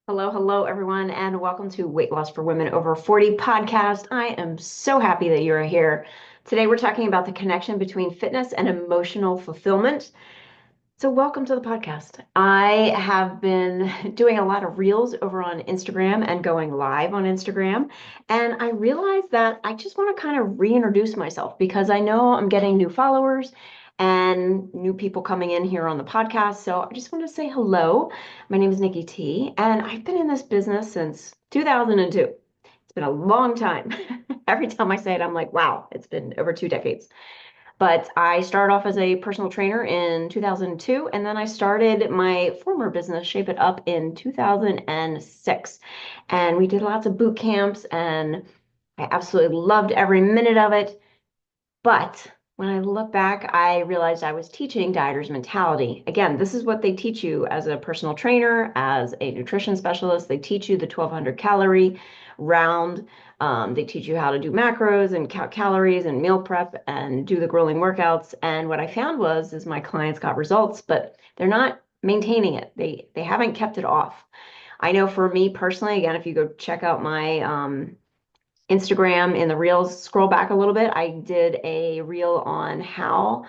Hello, hello, everyone, and welcome to Weight Loss for Women Over 40 podcast. I am so happy that you're here. Today, we're talking about the connection between fitness and emotional fulfillment. So, welcome to the podcast. I have been doing a lot of reels over on Instagram and going live on Instagram. And I realized that I just want to kind of reintroduce myself because I know I'm getting new followers and new people coming in here on the podcast. So, I just want to say hello. My name is Nikki T, and I've been in this business since 2002. It's been a long time. Every time I say it, I'm like, wow, it's been over 2 decades. But I started off as a personal trainer in 2002, and then I started my former business, Shape It Up, in 2006. And we did lots of boot camps, and I absolutely loved every minute of it. But when I look back, I realized I was teaching dieters mentality. Again, this is what they teach you as a personal trainer, as a nutrition specialist. They teach you the 1200 calorie round. They teach you how to do macros and count calories and meal prep and do the grueling workouts. And what I found is my clients got results, but they're not maintaining it. They haven't kept it off. I know for me personally, again, if you go check out my Instagram in the reels, scroll back a little bit. I did a reel on how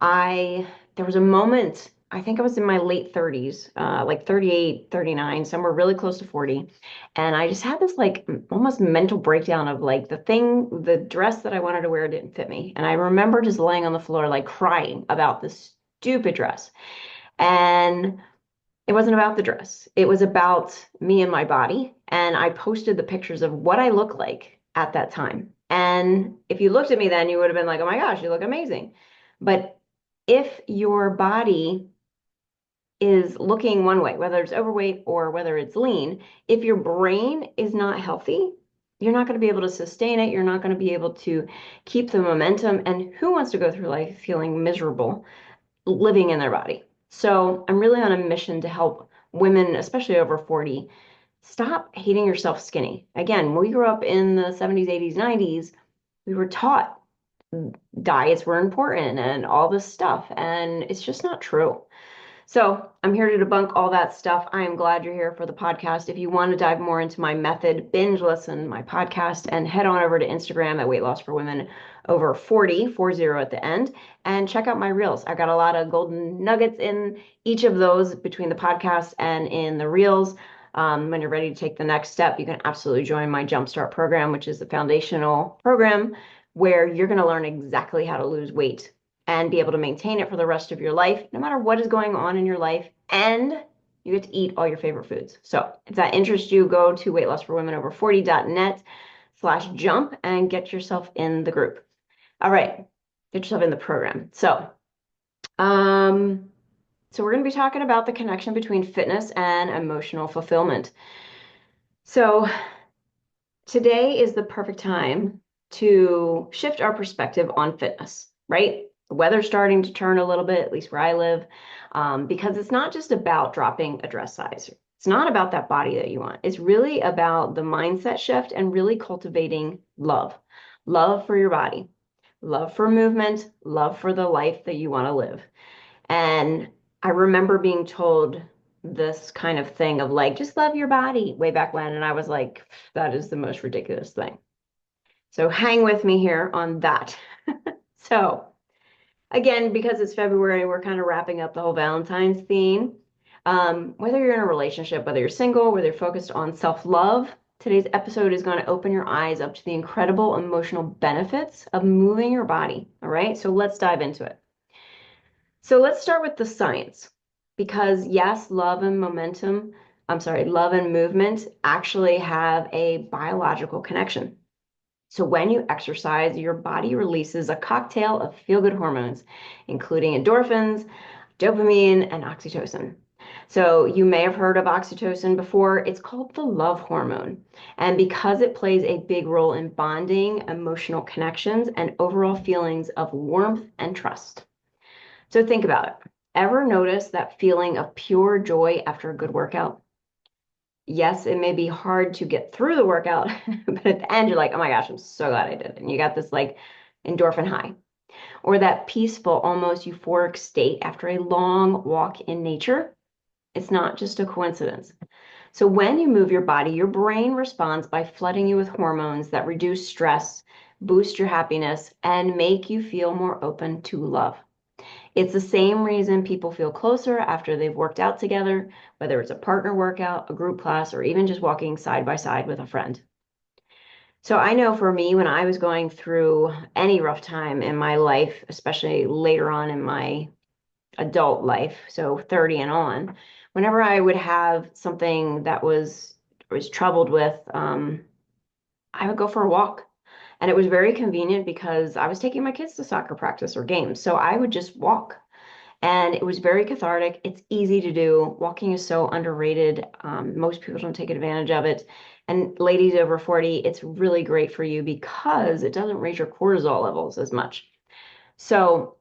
there was a moment, I think I was in my late 30s, like 38, 39, somewhere really close to 40. And I just had this like almost mental breakdown of like the dress that I wanted to wear didn't fit me. And I remember just laying on the floor, like crying about this stupid dress. And it wasn't about the dress. It was about me and my body. And I posted the pictures of what I look like at that time. And if you looked at me then, you would have been like, oh my gosh, you look amazing. But if your body is looking one way, whether it's overweight or whether it's lean, if your brain is not healthy, you're not going to be able to sustain it. You're not going to be able to keep the momentum. And who wants to go through life feeling miserable living in their body? So I'm really on a mission to help women, especially over 40, stop hating yourself skinny. Again, when we grew up in the 70s, 80s, 90s, we were taught diets were important and all this stuff, and it's just not true. So I'm here to debunk all that stuff. I am glad you're here for the podcast. If you want to dive more into my method, binge listen my podcast and head on over to Instagram at Weight Loss for Women over 40 at the end, and check out my reels. I've got a lot of golden nuggets in each of those between the podcast and in the reels. When you're ready to take the next step, you can absolutely join my Jumpstart program, which is the foundational program where you're going to learn exactly how to lose weight and be able to maintain it for the rest of your life, no matter what is going on in your life. And you get to eat all your favorite foods. So if that interests you, go to weightlossforwomenover40.net/jump and get yourself in the group. All right, get yourself in the program. Um, so we're going to be talking about the connection between fitness and emotional fulfillment. So today is the perfect time to shift our perspective on fitness, right? The weather's starting to turn a little bit, at least where I live, because it's not just about dropping a dress size. It's not about that body that you want. It's really about the mindset shift and really cultivating love, love for your body, love for movement, love for the life that you want to live. And I remember being told this kind of thing of like, just love your body way back when. And I was like, that is the most ridiculous thing. So hang with me here on that. So again, because it's February, we're kind of wrapping up the whole Valentine's theme. Whether you're in a relationship, whether you're single, whether you're focused on self-love, today's episode is going to open your eyes up to the incredible emotional benefits of moving your body. All right, so let's dive into it. So let's start with the science, because yes, love and movement actually have a biological connection. So when you exercise, your body releases a cocktail of feel-good hormones, including endorphins, dopamine, and oxytocin. So you may have heard of oxytocin before. It's called the love hormone. And because it plays a big role in bonding, emotional connections, and overall feelings of warmth and trust. So think about it. Ever notice that feeling of pure joy after a good workout? Yes, it may be hard to get through the workout, but at the end, you're like, oh my gosh, I'm so glad I did it. And you got this like endorphin high, or that peaceful, almost euphoric state after a long walk in nature. It's not just a coincidence. So when you move your body, your brain responds by flooding you with hormones that reduce stress, boost your happiness, and make you feel more open to love. It's the same reason people feel closer after they've worked out together, whether it's a partner workout, a group class, or even just walking side by side with a friend. So I know for me, when I was going through any rough time in my life, especially later on in my adult life, so 30 and on, whenever I would have something that was troubled with, I would go for a walk. And it was very convenient because I was taking my kids to soccer practice or games. So I would just walk. And it was very cathartic. It's easy to do. Walking is so underrated. Most people don't take advantage of it. And ladies over 40, it's really great for you because it doesn't raise your cortisol levels as much. So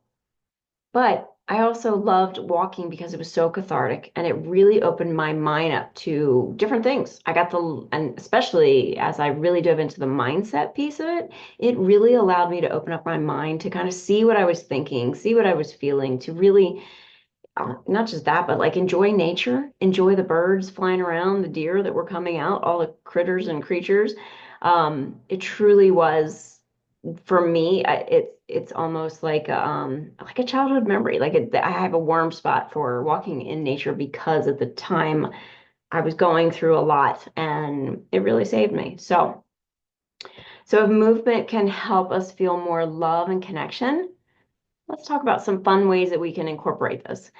but I also loved walking because it was so cathartic and it really opened my mind up to different things. And especially as I really dove into the mindset piece of it, it really allowed me to open up my mind to kind of see what I was thinking, see what I was feeling, to really not just that, but like enjoy nature, enjoy the birds flying around, the deer that were coming out, all the critters and creatures. It truly was for me. It's almost like a childhood memory. I have a warm spot for walking in nature because at the time I was going through a lot, and it really saved me. So if movement can help us feel more love and connection, let's talk about some fun ways that we can incorporate this.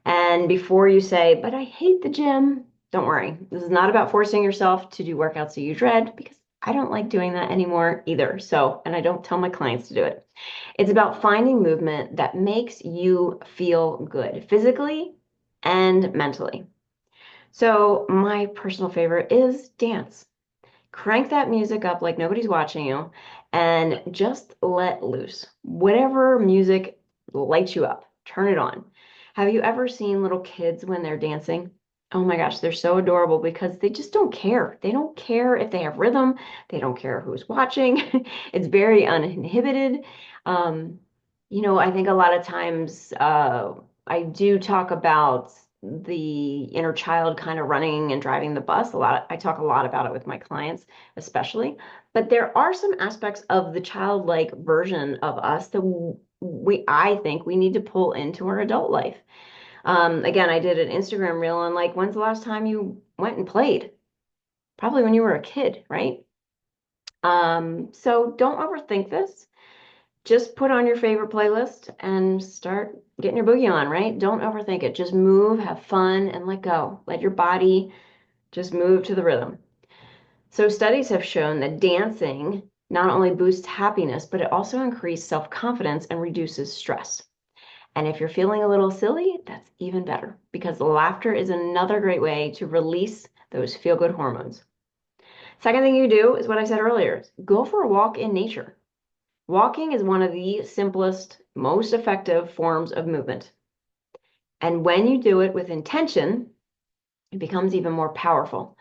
And before you say, but I hate the gym, don't worry. This is not about forcing yourself to do workouts that you dread because I don't like doing that anymore either. So, and I don't tell my clients to do it. It's about finding movement that makes you feel good physically and mentally. So, my personal favorite is dance. Crank that music up like nobody's watching you and just let loose. Whatever music lights you up, turn it on. Have you ever seen little kids when they're dancing? Oh my gosh, they're so adorable because they just don't care. They don't care if they have rhythm. They don't care who's watching. It's very uninhibited. Um, I think a lot of times I do talk about the inner child kind of running and driving the bus a lot. I talk a lot about it with my clients, especially. But there are some aspects of the childlike version of us that I think we need to pull into our adult life. Again, I did an Instagram reel on like, when's the last time you went and played? Probably when you were a kid, right? So don't overthink this. Just put on your favorite playlist and start getting your boogie on, right? Don't overthink it. Just move, have fun, and let go. Let your body just move to the rhythm. So studies have shown that dancing not only boosts happiness, but it also increases self-confidence and reduces stress. And if you're feeling a little silly, that's even better because laughter is another great way to release those feel-good hormones. Second thing you do is what I said earlier, go for a walk in nature. Walking is one of the simplest, most effective forms of movement. And when you do it with intention, it becomes even more powerful.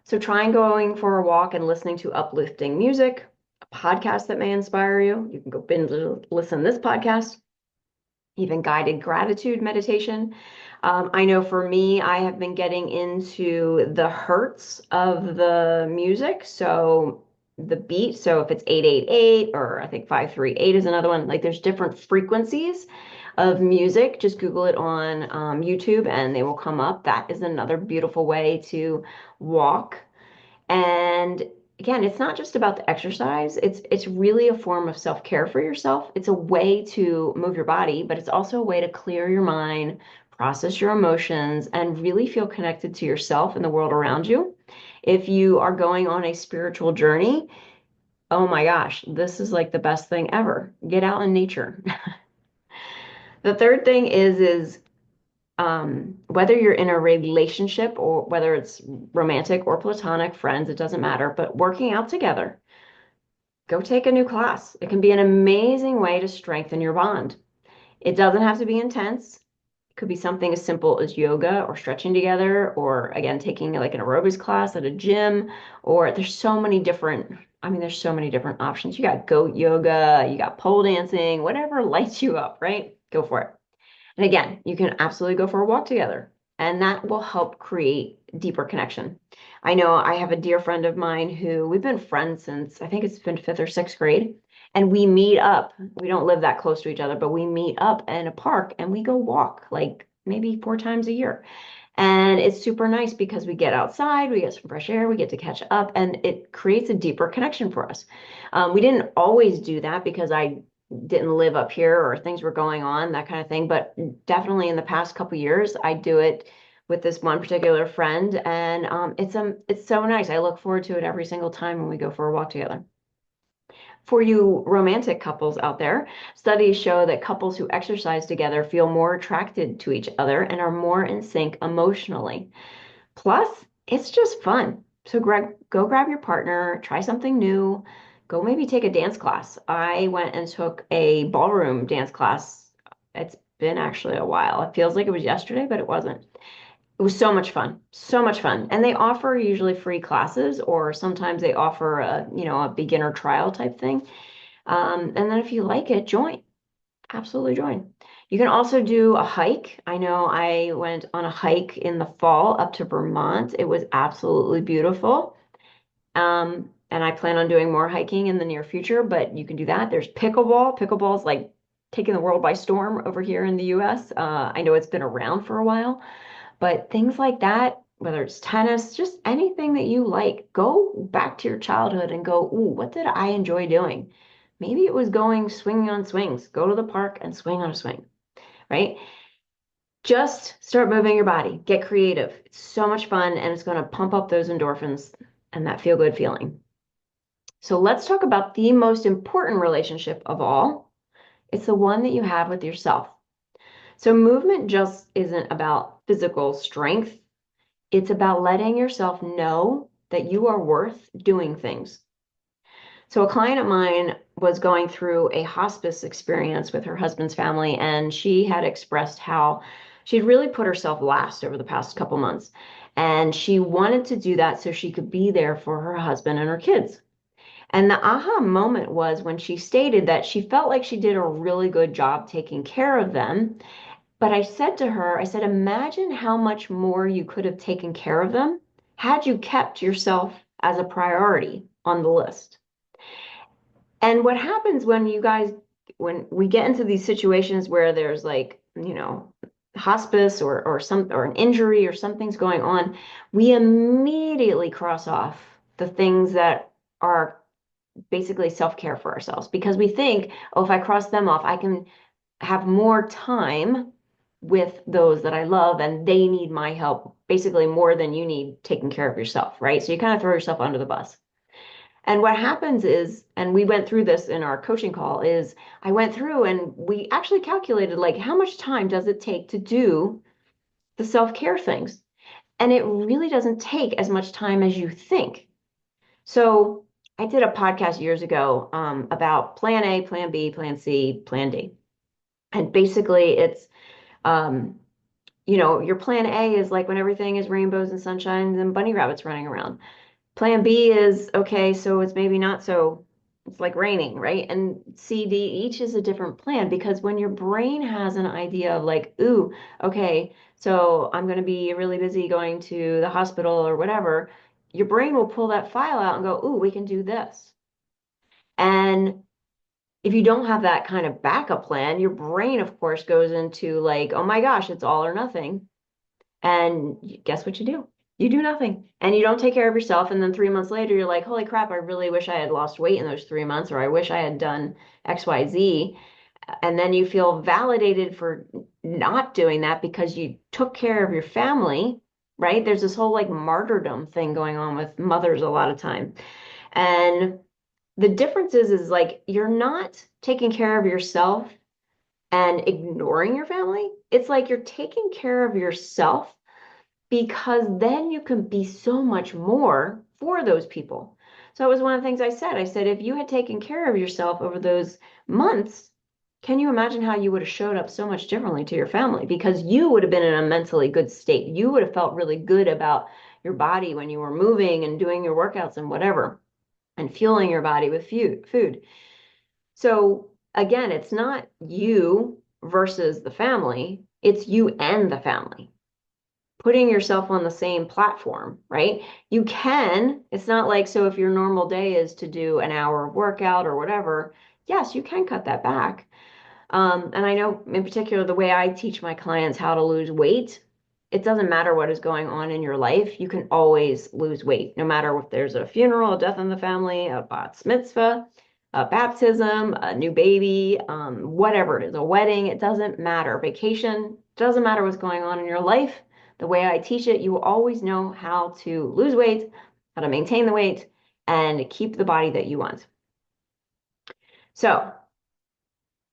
So try going for a walk and listening to uplifting music, a podcast that may inspire you. You can go binge listen to this podcast, even guided gratitude meditation. I know for me, I have been getting into the hertz of the music. So the beat. So if it's 888 or I think 538 is another one, like there's different frequencies of music. Just Google it on YouTube and they will come up. That is another beautiful way to walk. And again, it's not just about the exercise. It's really a form of self-care for yourself. It's a way to move your body, but it's also a way to clear your mind, process your emotions, and really feel connected to yourself and the world around you. If you are going on a spiritual journey, oh my gosh, this is like the best thing ever. Get out in nature. The third thing is whether you're in a relationship or whether it's romantic or platonic, friends, it doesn't matter, but working out together, go take a new class. It can be an amazing way to strengthen your bond. It doesn't have to be intense. It could be something as simple as yoga or stretching together, or again, taking like an aerobics class at a gym, or there's so many different options. You got goat yoga, you got pole dancing, whatever lights you up, right? Go for it. And again, you can absolutely go for a walk together. and that will help create deeper connection. I know I have a dear friend of mine who we've been friends since I think it's been fifth or sixth grade. And we meet up. We don't live that close to each other, but we meet up in a park and we go walk like maybe 4 times a year. And it's super nice because we get outside, we get some fresh air, we get to catch up, and it creates a deeper connection for us. We didn't always do that because I didn't live up here or things were going on, that kind of thing. But definitely in the past couple years, I do it with this one particular friend, and it's so nice. I look forward to it every single time when we go for a walk together. For you romantic couples out there, studies show that couples who exercise together feel more attracted to each other and are more in sync emotionally. Plus, it's just fun. So, Greg, go grab your partner, try something new, go maybe take a dance class. I went and took a ballroom dance class. It's been actually a while. It feels like it was yesterday, but it wasn't. It was so much fun, so much fun. And they offer usually free classes, or sometimes they offer a beginner trial type thing. And then if you like it, join. Absolutely join. You can also do a hike. I know I went on a hike in the fall up to Vermont. It was absolutely beautiful. And I plan on doing more hiking in the near future, but you can do that. There's pickleball. Pickleball is like taking the world by storm over here in the US. I know it's been around for a while, but things like that, whether it's tennis, just anything that you like, go back to your childhood and go, ooh, what did I enjoy doing? Maybe it was going swinging on swings. Go to the park and swing on a swing, right? Just start moving your body, get creative. It's so much fun and it's going to pump up those endorphins and that feel good feeling. So let's talk about the most important relationship of all. It's the one that you have with yourself. So movement just isn't about physical strength. It's about letting yourself know that you are worth doing things. So, a client of mine was going through a hospice experience with her husband's family, and she had expressed how she'd really put herself last over the past couple months. And she wanted to do that so she could be there for her husband and her kids. And the aha moment was when she stated that she felt like she did a really good job taking care of them. But I said to her, I said, imagine how much more you could have taken care of them had you kept yourself as a priority on the list. And what happens when we get into these situations where there's like, hospice or an injury or something's going on, we immediately cross off the things that are basically self-care for ourselves because we think, oh, if I cross them off, I can have more time with those that I love and they need my help basically more than you need taking care of yourself, right? So you kind of throw yourself under the bus. And what happens is, and we went through this in our coaching call, is I went through and we actually calculated like how much time does it take to do the self-care things? And it really doesn't take as much time as you think. So I did a podcast years ago about plan A, plan B, plan C, plan D. And basically it's um, your plan A is like when everything is rainbows and sunshines and bunny rabbits running around. Plan B is okay, so it's maybe not so, it's like raining, right? And C, D, each is a different plan because when your brain has an idea of like, ooh, okay, so I'm going to be really busy going to the hospital or whatever, your brain will pull that file out and go, ooh, we can do this. And if you don't have that kind of backup plan, your brain, of course, goes into like, oh my gosh, it's all or nothing. And guess what you do? You do nothing and you don't take care of yourself. And then 3 months later, you're like, holy crap, I really wish I had lost weight in those 3 months, or I wish I had done XYZ. And then you feel validated for not doing that because you took care of your family, right? There's this whole like martyrdom thing going on with mothers a lot of time. And the difference is like you're not taking care of yourself and ignoring your family. It's like you're taking care of yourself because then you can be so much more for those people. So it was one of the things I said. I said, if you had taken care of yourself over those months, can you imagine how you would have showed up so much differently to your family? Because you would have been in a mentally good state. You would have felt really good about your body when you were moving and doing your workouts and whatever, and fueling your body with food. So again, it's not you versus the family, it's you and the family. putting yourself on the same platform, right? You can, it's not like, so if your normal day is to do an hour of workout or whatever, yes, you can cut that back. And I know in particular, the way I teach my clients how to lose weight, it doesn't matter what is going on in your life. You can always lose weight, no matter if there's a funeral, a death in the family, a bat mitzvah, a baptism, a new baby, whatever it is, a wedding, it doesn't matter. Vacation, doesn't matter what's going on in your life. The way I teach it, you will always know how to lose weight, how to maintain the weight, and keep the body that you want. So,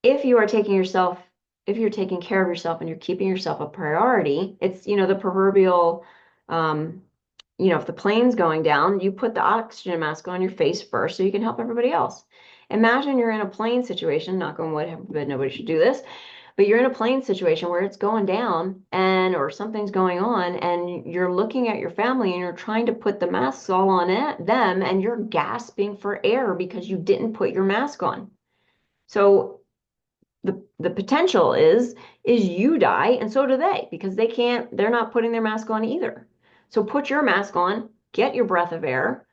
if you are taking yourself, if you're taking care of yourself and you're keeping yourself a priority, it's, the proverbial, um, if the plane's going down, you put the oxygen mask on your face first so you can help everybody else. Imagine you're in a plane situation, knock on wood, heaven forbid nobody should do this, but you're in a plane situation where it's going down or something's going on and you're looking at your family and you're trying to put the masks all on them and you're gasping for air because you didn't put your mask on. So the potential is you die and so do they because they're not putting their mask on either. So put your mask on, get your breath of air,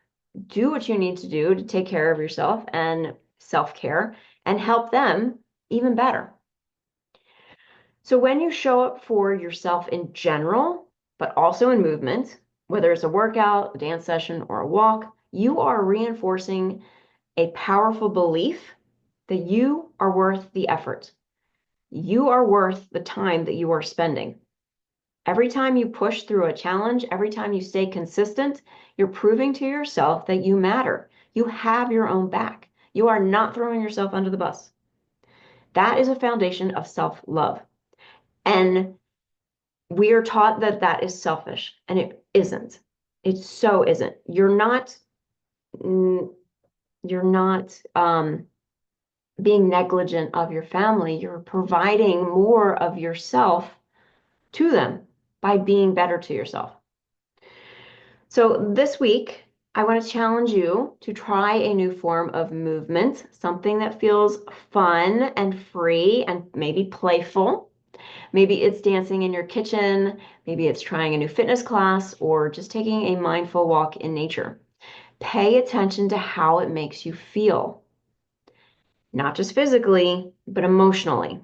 do what you need to do to take care of yourself and self-care and help them even better. So when you show up for yourself in general, but also in movement, whether it's a workout, a dance session, or a walk, you are reinforcing a powerful belief that you are worth the effort. You are worth the time that you are spending. Every time you push through a challenge, every time you stay consistent, you're proving to yourself that you matter. You have your own back. You are not throwing yourself under the bus. That is a foundation of self-love. And we are taught that that is selfish, and it isn't. It so isn't. You're not being negligent of your family. You're providing more of yourself to them by being better to yourself. So this week, I want to challenge you to try a new form of movement, something that feels fun and free and maybe playful. Maybe it's dancing in your kitchen, maybe it's trying a new fitness class, or just taking a mindful walk in nature. Pay attention to how it makes you feel, not just physically, but emotionally.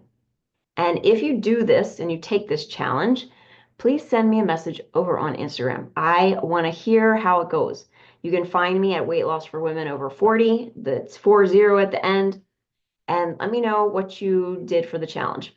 And if you do this and you take this challenge, please send me a message over on Instagram. I want to hear how it goes. You can find me at Weight Loss for Women Over 40. That's 40 at the end. And let me know what you did for the challenge.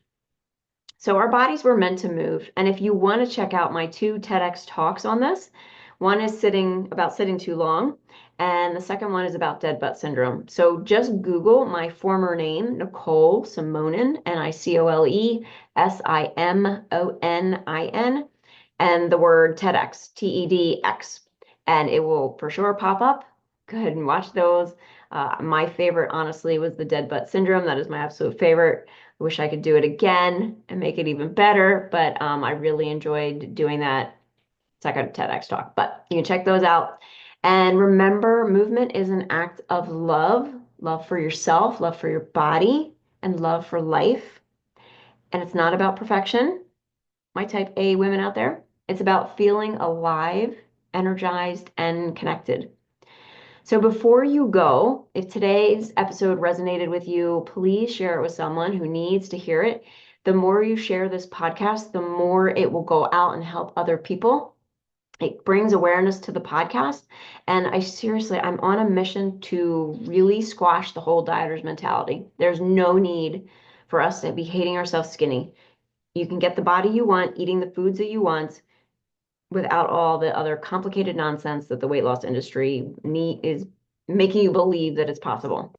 So our bodies were meant to move. And if you want to check out my 2 TEDx talks on this, one is about sitting too long, and the second one is about dead butt syndrome. So just Google my former name, Nicole Simonin, NicoleSimonin, and the word TEDx, TEDx, and it will for sure pop up. Go ahead and watch those. My favorite, honestly, was the dead butt syndrome. That is my absolute favorite. I wish I could do it again and make it even better, but I really enjoyed doing that second TEDx talk. But you can check those out. And remember, movement is an act of love, love for yourself, love for your body, and love for life. And it's not about perfection, my type A women out there. It's about feeling alive, energized, and connected. So before you go, if today's episode resonated with you, please share it with someone who needs to hear it. The more you share this podcast, the more it will go out and help other people. It brings awareness to the podcast. And I'm on a mission to really squash the whole dieter's mentality. There's no need for us to be hating ourselves skinny. You can get the body you want, eating the foods that you want, without all the other complicated nonsense that the weight loss industry is making you believe that it's possible.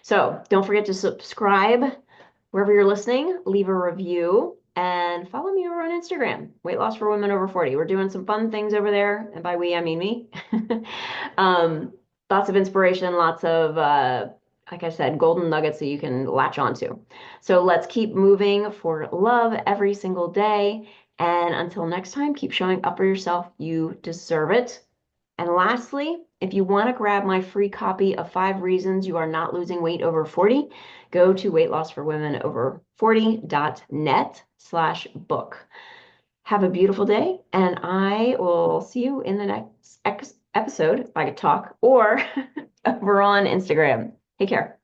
So don't forget to subscribe wherever you're listening, leave a review, and follow me over on Instagram, Weight Loss for Women Over 40. We're doing some fun things over there, and by we, I mean me. Lots of inspiration, lots of, like I said, golden nuggets that you can latch onto. So let's keep moving for love every single day. And until next time, keep showing up for yourself. You deserve it. And lastly, if you want to grab my free copy of 5 Reasons You Are Not Losing Weight Over 40, go to weightlossforwomenover40.net/book. Have a beautiful day, and I will see you in the next episode if I could talk or over on Instagram. Take care.